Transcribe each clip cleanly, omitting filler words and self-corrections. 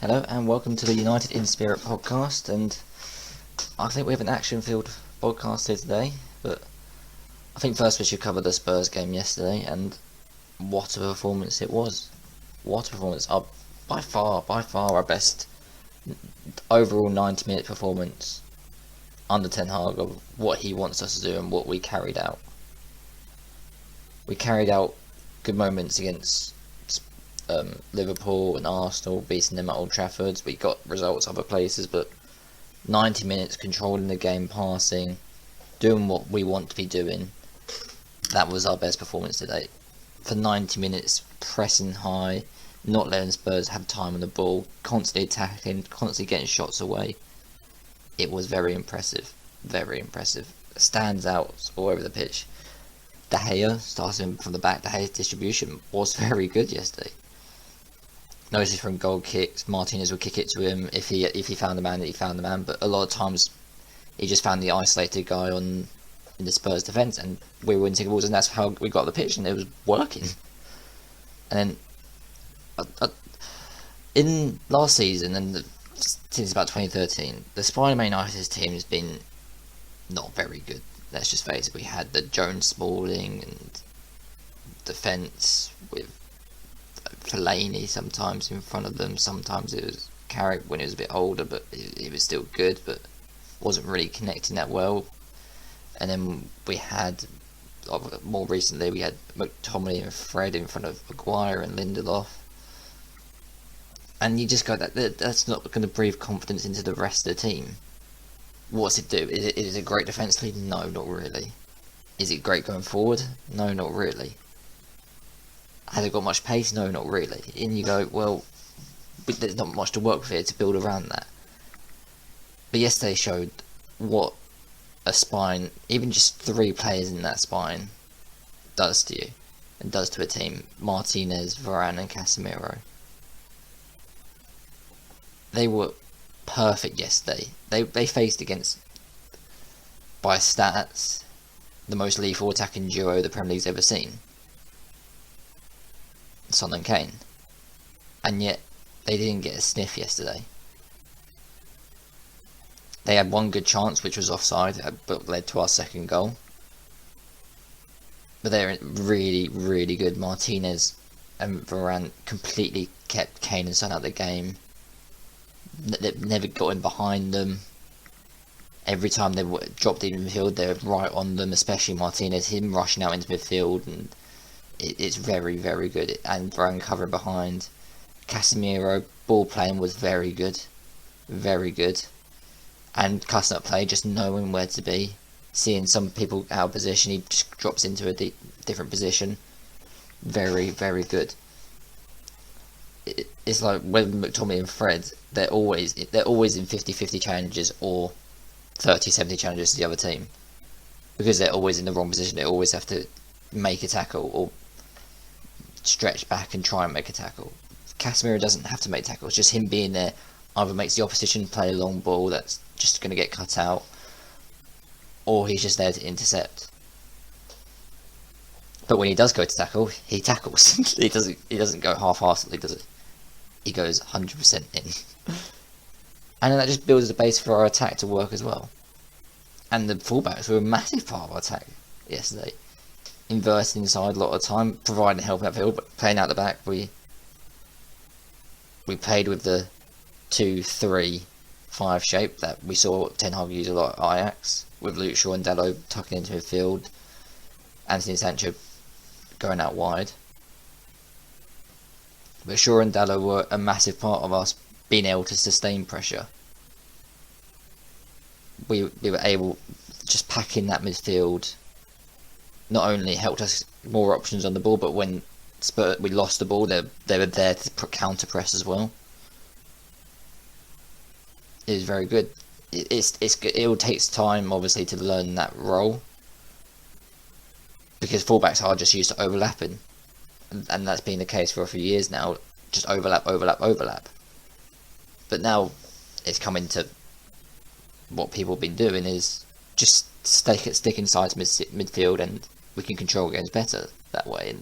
Hello and welcome to the United in Spirit podcast, and I think we have an action-filled podcast here today, but I think first we should cover the Spurs game yesterday, and what a performance it was. What a performance. By far our best overall 90-minute performance under Ten Hag of what he wants us to do and what we carried out. We carried out good moments against Liverpool and Arsenal, beating them at Old Trafford. We got results other places, but 90 minutes controlling the game, passing, doing what we want to be doing. That was our best performance today. For 90 minutes, pressing high, not letting Spurs have time on the ball, constantly attacking, constantly getting shots away. It was very impressive. Very impressive. Stands out all over the pitch. De Gea, starting from the back, De Gea's distribution was very good yesterday. Noticed from goal kicks, Martinez would kick it to him if he found the man, but a lot of times he just found the isolated guy in the Spurs defence, and we were winning taking balls, and that's how we got the pitch, and it was working. And then in last season, and since about 2013, the Spider-Man United team has been not very good. Let's just face it. We had the Jones Smalling and defence with Fellaini sometimes in front of them. Sometimes it was Carrick when he was a bit older, but he was still good, but wasn't really connecting that well. And then we had, more recently, we had McTominay and Fred in front of Maguire and Lindelof. And you just go, that's not going to breathe confidence into the rest of the team. What's it do? Is it great defensively? No, not really. Is it great going forward? No, not really. Has it got much pace? No, not really. And you go, well, there's not much to work with here to build around that. But yesterday showed what a spine, even just 3 players in that spine, does to you. And does to a team. Martinez, Varane and Casemiro. They were perfect yesterday. They faced against, by stats, the most lethal attacking duo the Premier League's ever seen. Son and Kane. And yet, they didn't get a sniff yesterday. They had one good chance, which was offside, but led to our second goal. But they're really, really good. Martinez and Varane completely kept Kane and Son out of the game. They never got in behind them. Every time they dropped in midfield, they were right on them, especially Martinez, him rushing out into midfield, and it's very, very good. And Varane covering behind. Casemiro, ball playing was very good. Very good. And cutting up play, just knowing where to be. Seeing some people out of position, he just drops into a different position. Very, very good. It's like when McTominay and Fred, they're always in 50-50 challenges or 30-70 challenges to the other team. Because they're always in the wrong position, they always have to make a tackle or stretch back and try and make a tackle. Casemiro doesn't have to make tackles, just him being there either makes the opposition play a long ball that's just going to get cut out, or he's just there to intercept. But when he does go to tackle, he tackles. he doesn't go half-heartedly, does it? He goes 100% in. And then that just builds a base for our attack to work as well. And the fullbacks were a massive part of our attack yesterday. Inverted inside a lot of the time, providing help out field, but playing out the back, we played with the 2-3-5 shape that we saw Ten Hag use a lot at Ajax, with Luke Shaw and Dalot tucking into midfield, Anthony Sancho going out wide. But Shaw and Dalot were a massive part of us being able to sustain pressure. We were able to just pack in that midfield. Not only helped us more options on the ball, but when we lost the ball, they were there to counter press as well. It was very good. It all takes time, obviously, to learn that role, because fullbacks are just used to overlapping, and that's been the case for a few years now. Just overlap. But now it's coming to what people have been doing is just stick inside midfield, and we can control games better that way.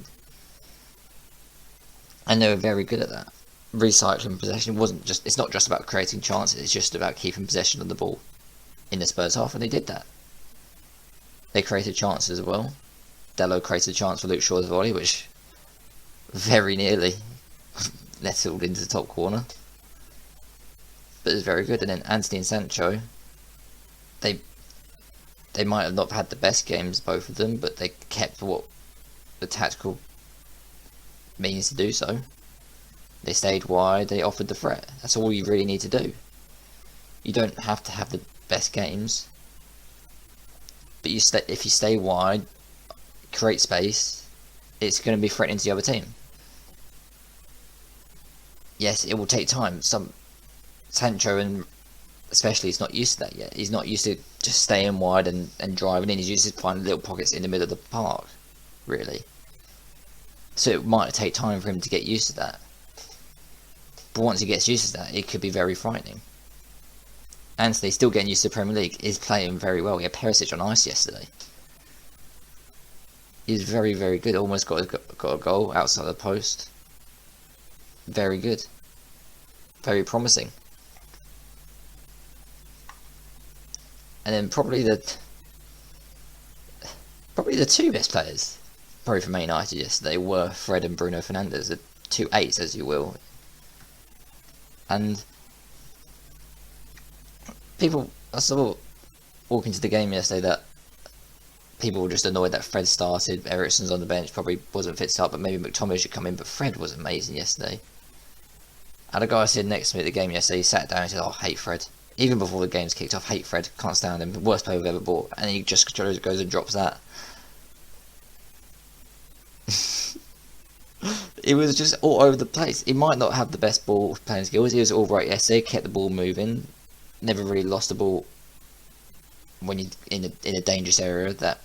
And they were very good at that. recycling possession. It's not just about creating chances, it's just about keeping possession of the ball in the Spurs half, and they did that. They created chances as well. Dello created a chance for Luke Shaw's volley, which very nearly nestled into the top corner. But it was very good. And then Anthony and Sancho, they might have not had the best games, both of them, but they kept what the tactical means to do so. They stayed wide, they offered the threat. That's all you really need to do. You don't have to have the best games, but if you stay wide, create space, it's going to be threatening to the other team. Yes, it will take time. Sancho, and especially, he's not used to that yet. He's not used to just staying wide and driving in. He's used to finding little pockets in the middle of the park, really. So it might take time for him to get used to that. But once he gets used to that, it could be very frightening. Anthony, still getting used to the Premier League, is playing very well. He had Perisic on ice yesterday. He's very, very good. Almost got a goal outside the post. Very good. Very promising. And then probably the two best players, probably for Man United yesterday, were Fred and Bruno Fernandes, the 2 8s, as you will. And I saw walking to the game yesterday that people were just annoyed that Fred started. Eriksen's on the bench, probably wasn't fit to start, but maybe McTominay should come in. But Fred was amazing yesterday. And a guy sitting next to me at the game yesterday, he sat down and said, "Oh, I hate Fred." Even before the game's kicked off, hate Fred, can't stand him, worst player we've ever bought. And he just goes and drops that. It was just all over the place. He might not have the best ball playing skills. He was all right yesterday, kept the ball moving, never really lost the ball when you in a dangerous area that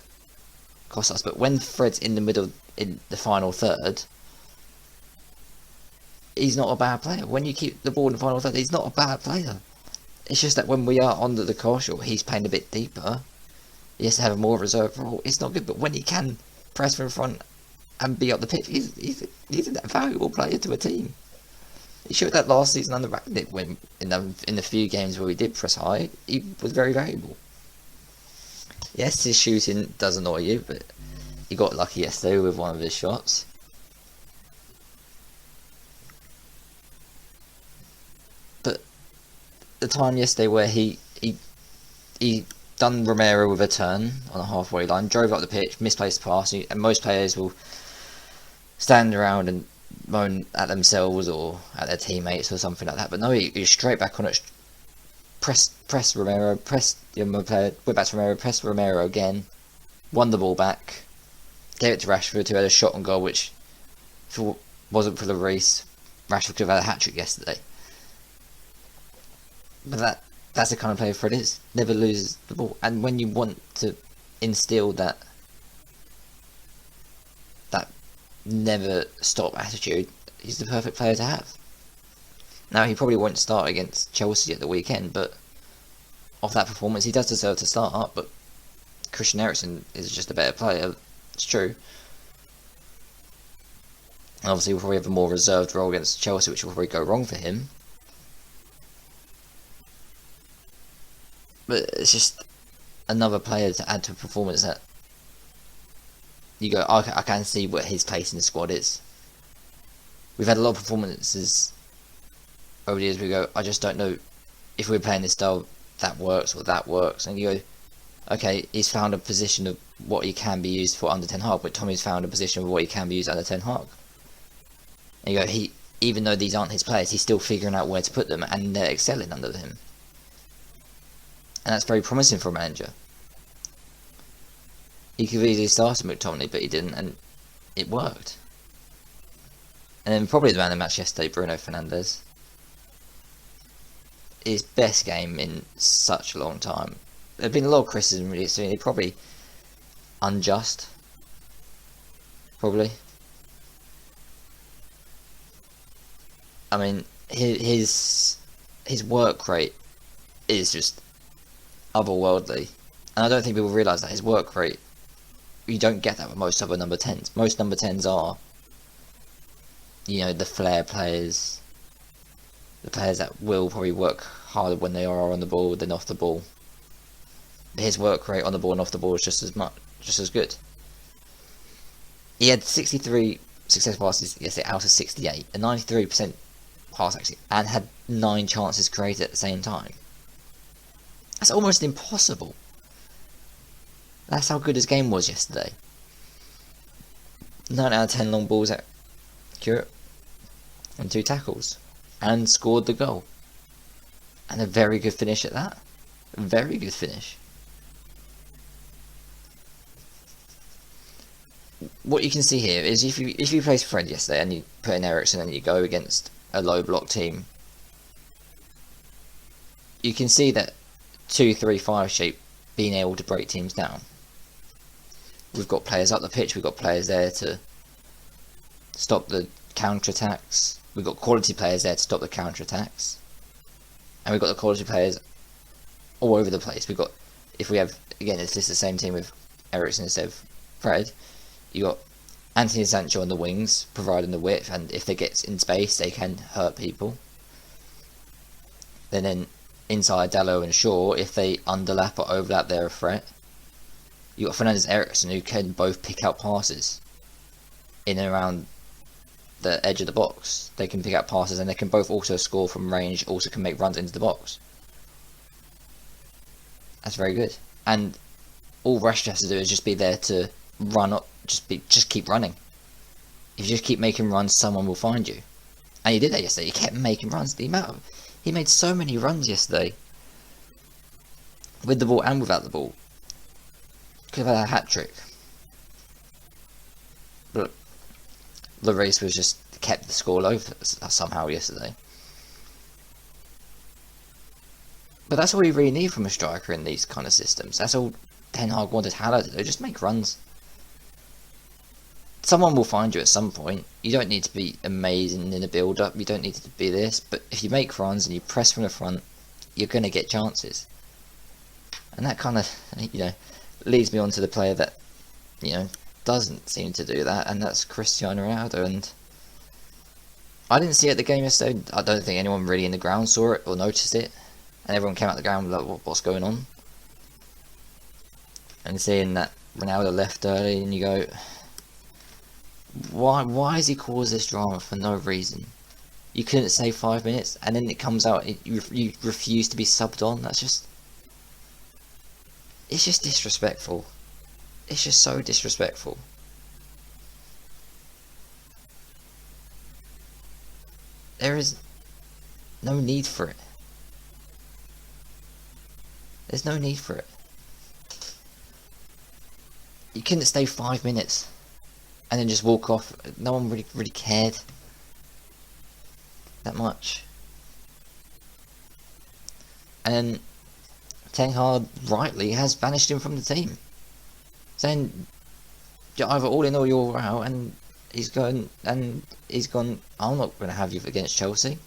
cost us. But when Fred's in the middle in the final third, he's not a bad player. When you keep the ball in the final third, he's not a bad player. It's just that when we are under the cosh or he's playing a bit deeper, he has to have a more reserved role. It's not good. But when he can press from front and be up the pitch, he's a valuable player to a team. He showed that last season under Rangnick when in the few games where we did press high, he was very valuable. Yes, his shooting does annoy you, but he got lucky yesterday with one of his shots. But the time yesterday where he done Romero with a turn on the halfway line, drove up the pitch, misplaced the pass, and most players will stand around and moan at themselves or at their teammates or something like that. But no, he's straight back on it. Press Romero, press the other player, went back to Romero, press Romero again, won the ball back, gave it to Rashford, who had a shot on goal, which if it wasn't for the race, Rashford could have had a hat-trick yesterday. But that's the kind of player Fred is. Never loses the ball. And when you want to instill that never stop attitude, he's the perfect player to have. Now, he probably won't start against Chelsea at the weekend, but off that performance, he does deserve to start. But Christian Eriksen is just a better player. It's true. And obviously, we'll probably have a more reserved role against Chelsea, which will probably go wrong for him. But it's just another player to add to a performance that you go, I can see what his place in the squad is. We've had a lot of performances over the years we go, I just don't know if we're playing this style that works or that works. And you go, okay, he's found a position of what he can be used for under Ten Hag, but Tommy's found a position of what he can be used under Ten Hag. And you go, even though these aren't his players, he's still figuring out where to put them, and they're excelling under him. And that's very promising for a manager. He could have easily started McTominay, but he didn't, and it worked. And then probably the man of the match yesterday, Bruno Fernandes. His best game in such a long time. There have been a lot of criticism recently, probably unjust. Probably. I mean, his work rate is just otherworldly. And I don't think people realise that his work rate, you don't get that with most other number 10s. Most number 10s are, the flair players, the players that will probably work harder when they are on the ball than off the ball. His work rate on the ball and off the ball is just as good. He had 63 successful passes yesterday out of 68, a 93% pass accuracy, and had 9 chances created at the same time. That's almost impossible. That's how good his game was yesterday. 9 out of 10 long balls accurate, and 2 tackles, and scored the goal. And a very good finish at that. A very good finish. What you can see here is if you place Fred yesterday and you put in Eriksen and you go against a low block team, you can see that 2-3-5 shape being able to break teams down. We've got players up the pitch, we've got players there to stop the counter-attacks, we've got quality players there to stop the counter-attacks, and we've got the quality players all over the place. We've got, if we have, again, it's just the same team with Eriksen instead of Fred, you got Anthony Sancho on the wings, providing the width, and if they get in space, they can hurt people. Then inside Dalot and Shaw, if they underlap or overlap, they're a threat. You got Fernandes and Eriksen who can both pick out passes in and around the edge of the box. They can pick out passes and they can both also score from range, also can make runs into the box. That's very good. And all Rashford has to do is just be there to run up, just keep running. If you just keep making runs, someone will find you. And he did that yesterday. He kept making runs. He made so many runs yesterday, with the ball and without the ball. Could have had a hat trick, but Lloris was just kept the score low somehow yesterday. But that's all we really need from a striker in these kind of systems. That's all Ten Hag wanted Haller to do. Just make runs. Someone will find you at some point. You don't need to be amazing in the build-up. You don't need to be this. But if you make runs and you press from the front, you're going to get chances. And that kind of, leads me on to the player that, doesn't seem to do that. And that's Cristiano Ronaldo. And I didn't see it at the game yesterday. I don't think anyone really in the ground saw it or noticed it. And everyone came out the ground like, what's going on? And seeing that Ronaldo left early, and you go, why has he caused this drama for no reason? You couldn't say 5 minutes, and then it comes out, you refuse to be subbed on. It's just disrespectful. It's just so disrespectful. There is no need for it. There's no need for it. You couldn't stay 5 minutes and then just walk off. No one really cared that much. And Ten Hag rightly has banished him from the team, saying you're either all in or you're out. And he's gone. I'm not going to have you against Chelsea.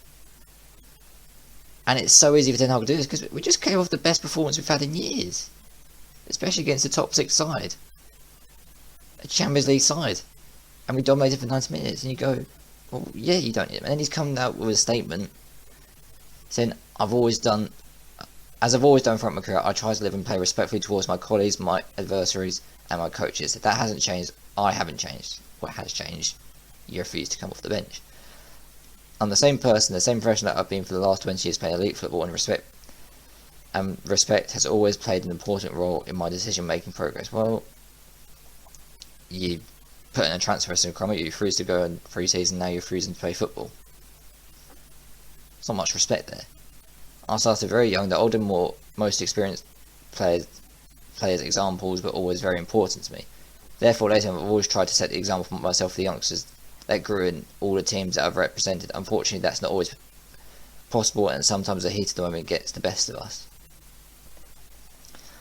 And it's so easy for Ten Hag to do this because we just came off the best performance we've had in years, especially against the top 6 side, a Champions League side, and we dominated for 90 minutes. And you go, well, yeah, you don't. And then he's come out with a statement saying, As I've always done throughout my career, I try to live and play respectfully towards my colleagues, my adversaries, and my coaches. That hasn't changed. I haven't changed. What has changed? You refuse to come off the bench. I'm the same person, the same professional that I've been for the last 20 years playing elite football, and respect has always played an important role in my decision-making progress. Well, you put in a transfer in Cromwell, you refuse to go in pre-season, now you're refusing to play football. There's not much respect there. I started very young. The older, most experienced players' examples were always very important to me. Therefore, later I've always tried to set the example for myself for the youngsters that grew in all the teams that I've represented. Unfortunately, that's not always possible, and sometimes the heat of the moment gets the best of us.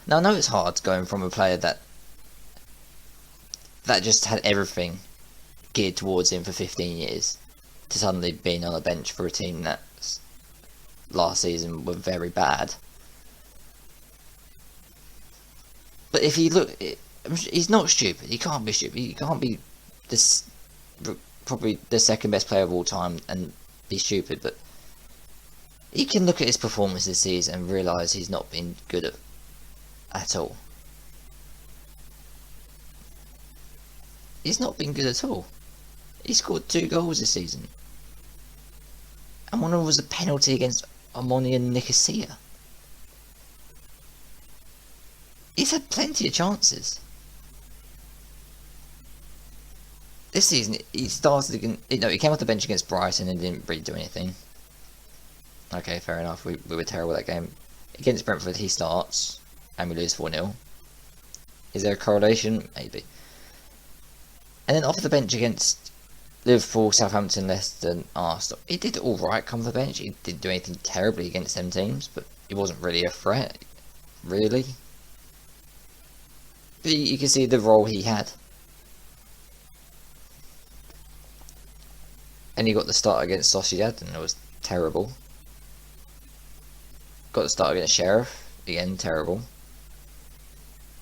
Now, I know it's hard going from a player that just had everything geared towards him for 15 years to suddenly being on a bench for a team that last season were very bad. But if you look, he's not stupid. He can't be stupid. He can't be probably the second best player of all time and be stupid. But He can look at his performance this season and realise he's not been good at all. He's not been good at all. He scored 2 goals this season. And one of them was a penalty against Omonia Nicosia. He's had plenty of chances. This season, he started against... No, he came off the bench against Brighton and didn't really do anything. Okay, fair enough. We were terrible that game. Against Brentford, he starts, and we lose 4-0. Is there a correlation? Maybe. And then off the bench against Liverpool, Southampton, Leicester, and Arsenal, he did alright come off the bench. He didn't do anything terribly against them teams, but he wasn't really a threat, really. But you can see the role he had. And he got the start against Sociedad, and it was terrible. Got the start against Sheriff, again, terrible.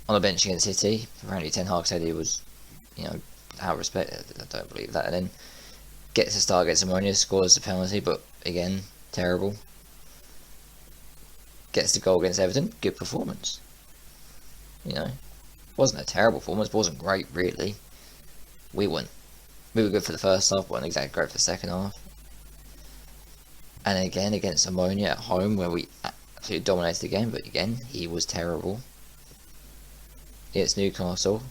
On the bench against City, apparently Ten Hag said he was, out of respect, I don't believe that. And then gets a start against Ammonia, scores a penalty, but again, terrible. Gets the goal against Everton, good performance. Wasn't a terrible performance, wasn't great really. We were good for the first half, weren't exactly great for the second half. And again against Ammonia at home, where we absolutely dominated the game, but again, he was terrible. Against Newcastle,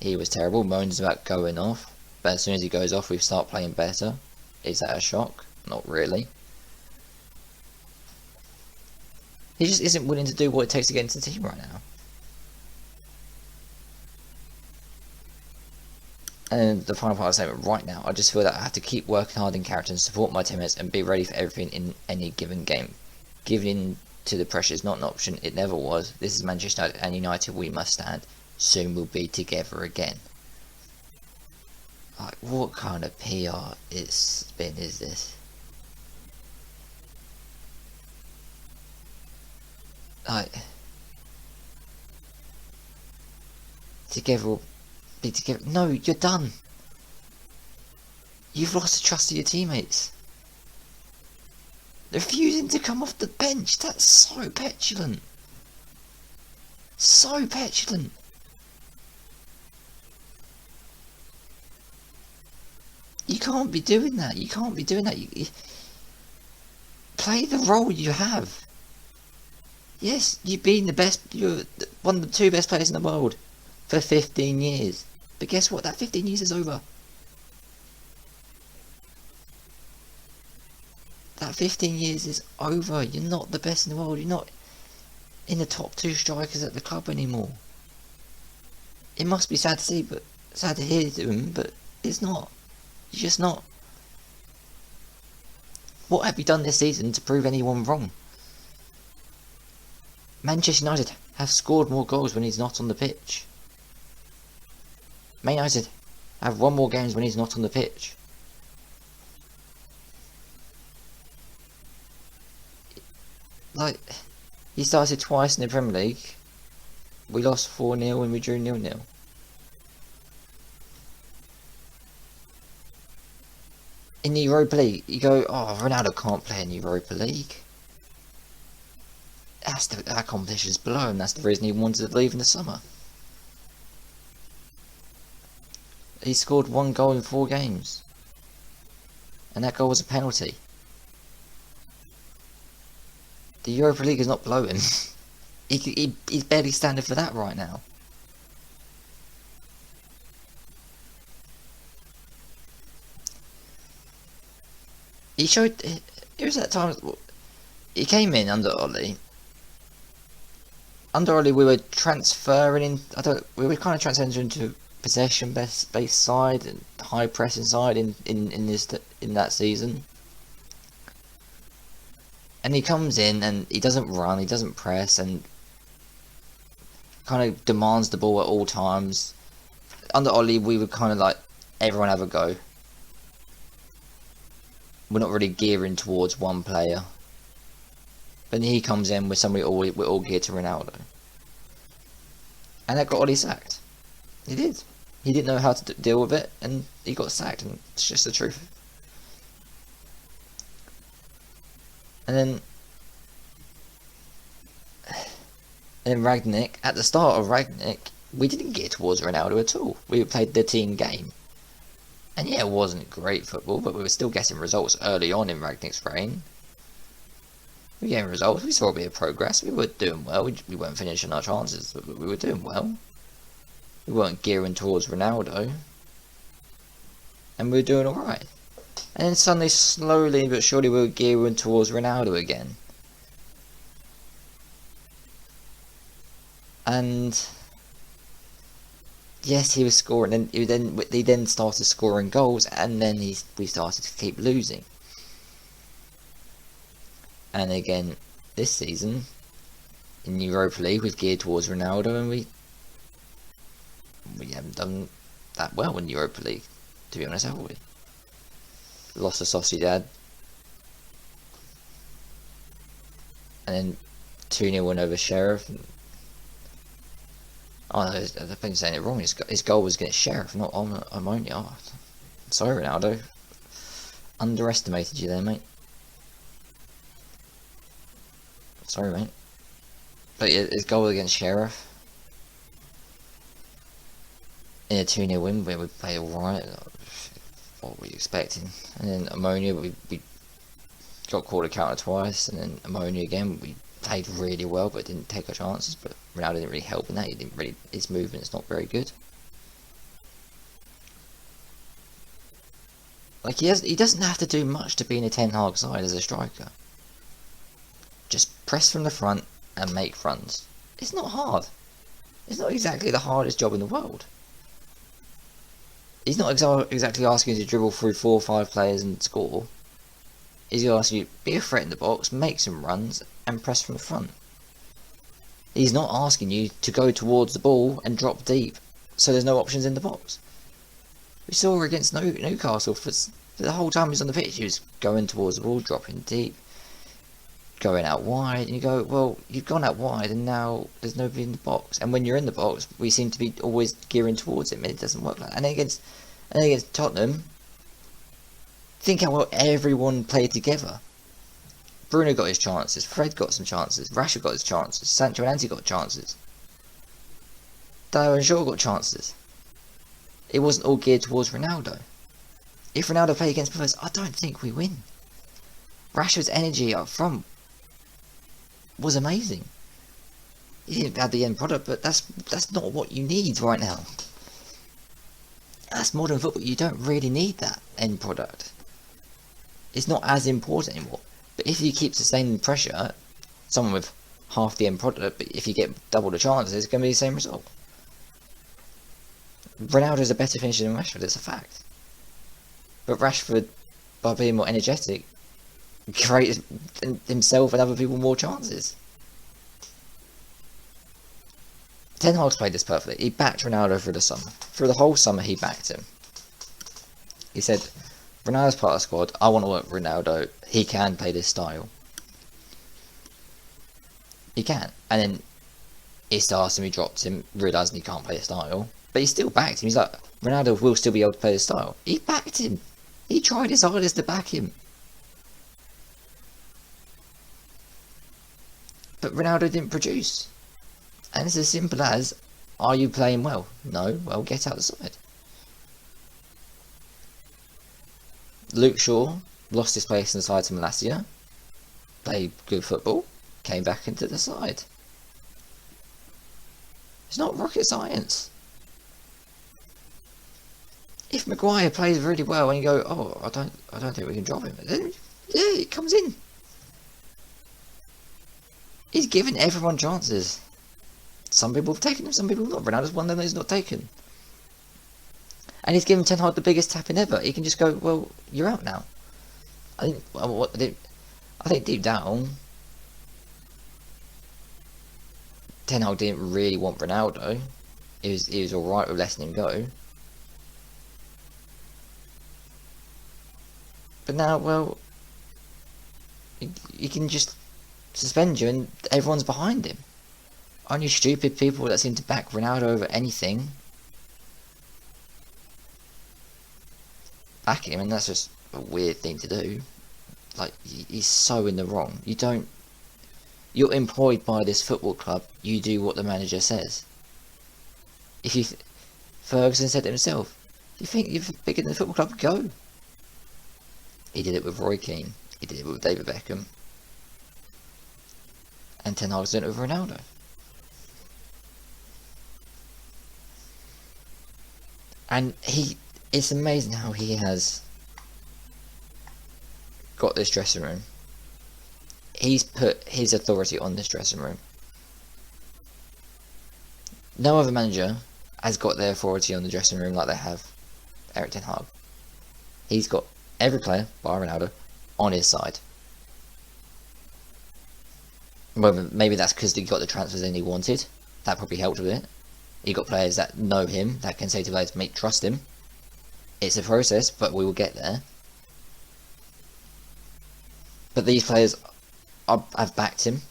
he was terrible, moans about going off, but as soon as he goes off, we start playing better. Is that a shock? Not really. He just isn't willing to do what it takes to get into the team right now. And the final part of the statement, right now, I just feel that I have to keep working hard in character and support my teammates and be ready for everything in any given game. Giving in to the pressure is not an option, it never was. This is Manchester United, and United we must stand. Soon we'll be together again. Like, what kind of PR spin is this? Like, together we'll be together. No, you're done. You've lost the trust of your teammates. They're refusing to come off the bench. That's so petulant. So petulant. You can't be doing that. You can't be doing that. You play the role you have. Yes, you've been the best. You're one of the 2 best players in the world for 15 years. But guess what? That 15 years is over. That 15 years is over. You're not the best in the world. You're not in the top 2 strikers at the club anymore. It must be sad to see, but sad to hear to him, but it's not. You're just not. What have you done this season to prove anyone wrong? Manchester United have scored more goals when he's not on the pitch. Man United have won more games when he's not on the pitch. Like, he started twice in the Premier League. We lost 4-0 and we drew 0-0. In the Europa League, you go, oh, Ronaldo can't play in the Europa League. That competition's below him, that's the reason he wanted to leave in the summer. He scored 1 goal in 4 games. And that goal was a penalty. The Europa League is not below him. He's barely standing for that right now. He showed... It was that time... He came in under Ollie. Under Ollie we were transferring in... we were kind of transferring into possession based side and high pressing side in that season. And he comes in and he doesn't run, he doesn't press, and kind of demands the ball at all times. Under Ollie, we were kind of like, everyone have a go. We're not really gearing towards one player. But then he comes in with somebody we're all geared to Ronaldo. And that got Ollie sacked. He did. He didn't know how to deal with it, and he got sacked, and it's just the truth. And then And then Ragnick, at the start of Ragnick, we didn't get towards Ronaldo at all. We played the team game. And yeah, it wasn't great football, but we were still getting results early on in Ragnick's reign. We were getting results, we saw a bit of progress, we were doing well, we weren't finishing our chances, but we were doing well. We weren't gearing towards Ronaldo. And we were doing alright. And then suddenly, slowly but surely, we were gearing towards Ronaldo again. And yes, he was scoring, and he then started scoring goals, and then we started to keep losing. And again, this season, in Europa League, we've geared towards Ronaldo, and we haven't done that well in Europa League, to be honest, have we? Lost to Sociedad, and then 2-0 win over Sheriff. Oh no, I've been saying it wrong. His goal was against Sheriff, not Ammonia. Oh, sorry, Ronaldo. Underestimated you there, mate. Sorry, mate. But yeah, his goal against Sheriff. In a 2-0 win where we played alright. What were you expecting? And then Ammonia, we got caught a counter twice, and then Ammonia again, we played really well but didn't take our chances, but Ronaldo didn't really help in that. His movement's not very good. Like, he doesn't have to do much to be in a Ten Hag side as a striker. Just press from the front and make runs. It's not hard. It's not exactly the hardest job in the world. He's not exactly asking you to dribble through 4 or 5 players and score. He's going to ask you to be a threat in the box, make some runs, and press from the front. He's not asking you to go towards the ball and drop deep, so there's no options in the box. We saw against Newcastle, for the whole time he was on the pitch, he was going towards the ball, dropping deep, going out wide, and you go, well, you've gone out wide and now there's nobody in the box. And when you're in the box, we seem to be always gearing towards him, and it doesn't work like that. And then against Tottenham, think how well everyone played together. Bruno got his chances, Fred got some chances, Rashford got his chances, Sancho and Ante got chances, Dyer and Shaw got chances. It wasn't all geared towards Ronaldo. If Ronaldo played against Spurs, I don't think we win. Rashford's energy up front was amazing. He didn't have the end product, but that's not what you need right now. That's modern football. You don't really need that end product. It's not as important anymore. But if you keep sustaining pressure, someone with half the end product, but if you get double the chances, it's going to be the same result. Ronaldo's a better finisher than Rashford, it's a fact. But Rashford, by being more energetic, created himself and other people more chances. Ten Hag's played this perfectly. He backed Ronaldo through the summer. Through the whole summer, he backed him. He said, Ronaldo's part of the squad, I want to work with Ronaldo, he can play this style. He can. And then he starts him, he drops him, realising he can't play the style. But he still backed him. He's like, Ronaldo will still be able to play the style. He backed him. He tried his hardest to back him. But Ronaldo didn't produce. And it's as simple as, are you playing well? No, well, get out the side. Luke Shaw lost his place in the side to Malacia, played good football, came back into the side. It's not rocket science. If Maguire plays really well and you go, oh, I don't think we can drop him, then yeah, he comes in. He's given everyone chances. Some people have taken him, some people not. Ronaldo's one of them that he's not taken. And he's given Ten Hag the biggest tap in ever. He can just go, well, you're out now. I think deep down, Ten Hag didn't really want Ronaldo. He was alright with letting him go. But now, well, he can just suspend you and everyone's behind him. Only stupid people that seem to back Ronaldo over anything back him, and that's just a weird thing to do. Like, he's so in the wrong. You You're employed by this football club. You do what the manager says. If you, Ferguson said it himself. If you think you're bigger than the football club, go. He did it with Roy Keane. He did it with David Beckham. And Ten Hag's doing it with Ronaldo. And it's amazing how he has got this dressing room. He's put his authority on this dressing room. No other manager has got their authority on the dressing room like they have Erik Ten Hag. He's got every player, bar Ronaldo, on his side. Well, maybe that's because he got the transfers in he wanted. That probably helped with it. He got players that know him, that can say to players, mate, trust him. It's a process, but we will get there. But these players have backed him.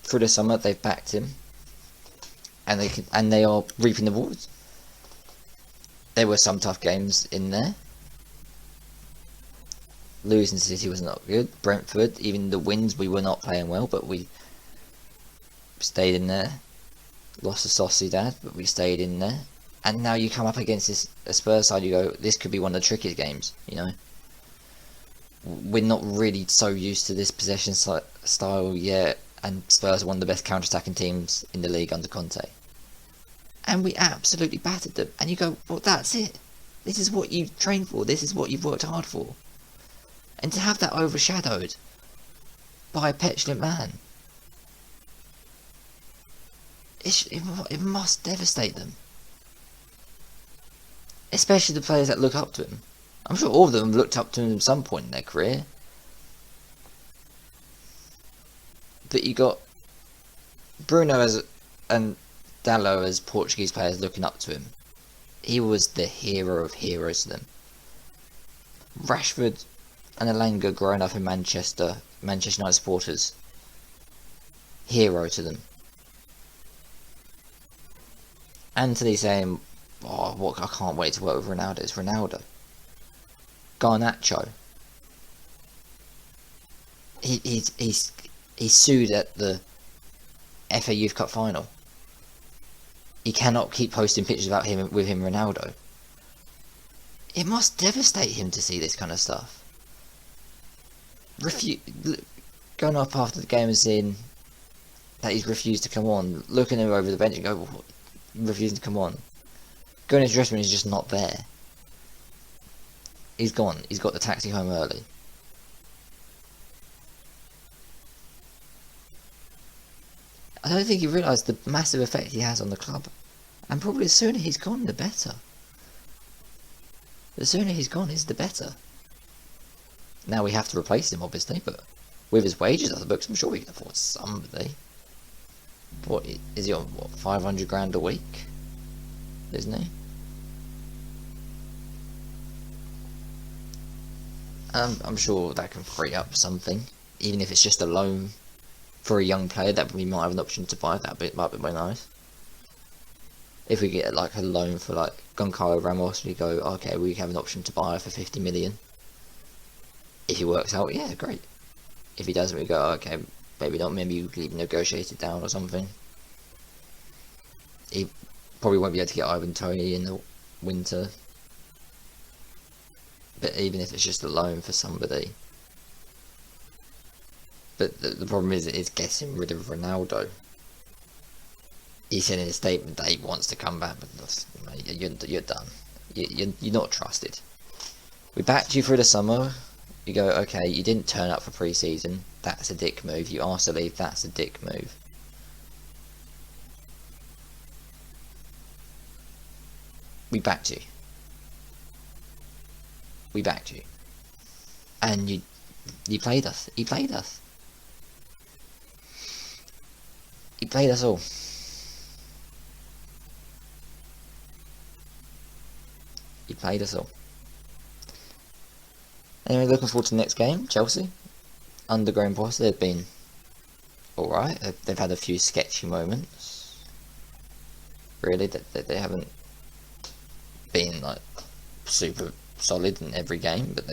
Through the summer, they've backed him. And they are reaping the rewards. There were some tough games in there. Losing to City was not good. Brentford, even the wins, we were not playing well, but we stayed in there. Lost to Sociedad, but we stayed in there. And now you come up against this Spurs side, you go, this could be one of the trickiest games, you know. We're not really so used to this possession style yet, and Spurs are one of the best counter-attacking teams in the league under Conte. And we absolutely battered them. And you go, well, that's it. This is what you've trained for. This is what you've worked hard for. And to have that overshadowed by a petulant man, it must devastate them. Especially the players that look up to him. I'm sure all of them looked up to him at some point in their career. But you got Bruno and Dalot as Portuguese players looking up to him. He was the hero of heroes to them. Rashford and Elanga growing up in Manchester United supporters. Hero to them. Anthony saying, oh, I can't wait to work with Ronaldo. It's Ronaldo. Garnacho. He's sued at the FA Youth Cup final. He cannot keep posting pictures about him with him Ronaldo. It must devastate him to see this kind of stuff. Going up after the game and seeing that he's refused to come on, looking him over the bench and go, well, refusing to come on. Going into the dressing room, he's just not there. He's gone. He's got the taxi home early. I don't think he realised the massive effect he has on the club. And probably the sooner he's gone, the better. The sooner he's gone is the better. Now we have to replace him, obviously, but with his wages on the books, I'm sure we can afford somebody. What is he on? What, 500 grand a week? Isn't he? I'm sure that can free up something, even if it's just a loan for a young player that we might have an option to buy. That might be very nice. If we get like a loan for like Goncalo Ramos, we go, okay, we have an option to buy for 50 million. If he works out, yeah, great. If he doesn't, we go, okay, maybe not. Maybe you can even negotiate it down or something. He probably won't be able to get Ivan Toney in the winter. But even if it's just a loan for somebody. But the problem is getting rid of Ronaldo. He said in his statement that he wants to come back, but you're done. You're not trusted. We backed you through the summer. You go, okay, you didn't turn up for pre-season. That's a dick move. You asked to leave. That's a dick move. We backed you. We backed you. And you played us. He played us. He played us all. He played us all. Anyway, looking forward to the next game, Chelsea. Under Graham Potter, they've been alright. They've had a few sketchy moments. Really, they haven't been like super solid in every game, but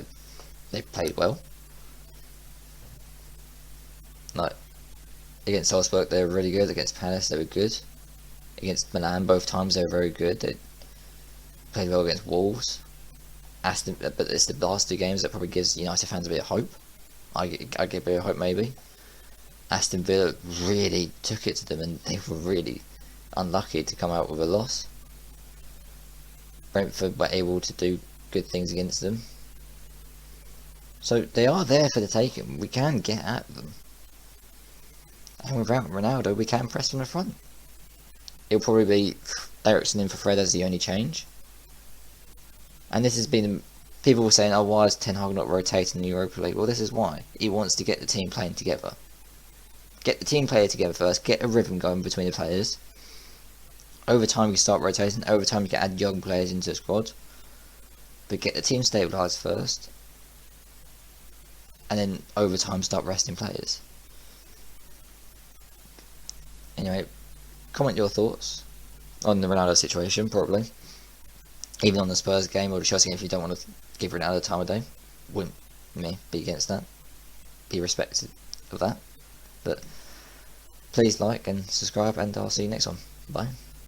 they've played well. Like Against Salzburg they were really good. Against Palace they were good. Against Milan both times they were very good. They played well against Wolves. But it's the last 2 games that probably gives United fans a bit of hope. I get a bit of hope maybe. Aston Villa really took it to them and they were really unlucky to come out with a loss. Brentford were able to do good things against them. So they are there for the taking. We can get at them. And without Ronaldo, we can press from the front. It'll probably be Eriksen in for Fred as the only change. And this has been... People were saying, oh, why is Ten Hag not rotating the Europa League? Well, this is why. He wants to get the team playing together. Get the team playing together first. Get a rhythm going between the players. Over time, you start rotating. Over time, you can add young players into the squad. But get the team stabilised first. And then, over time, start resting players. Anyway, comment your thoughts on the Ronaldo situation, probably. Even on the Spurs game or the Chelsea game, if you don't want to give Ronaldo time of day. Wouldn't be against that. Be respected of that. But please like and subscribe, and I'll see you next one. Bye.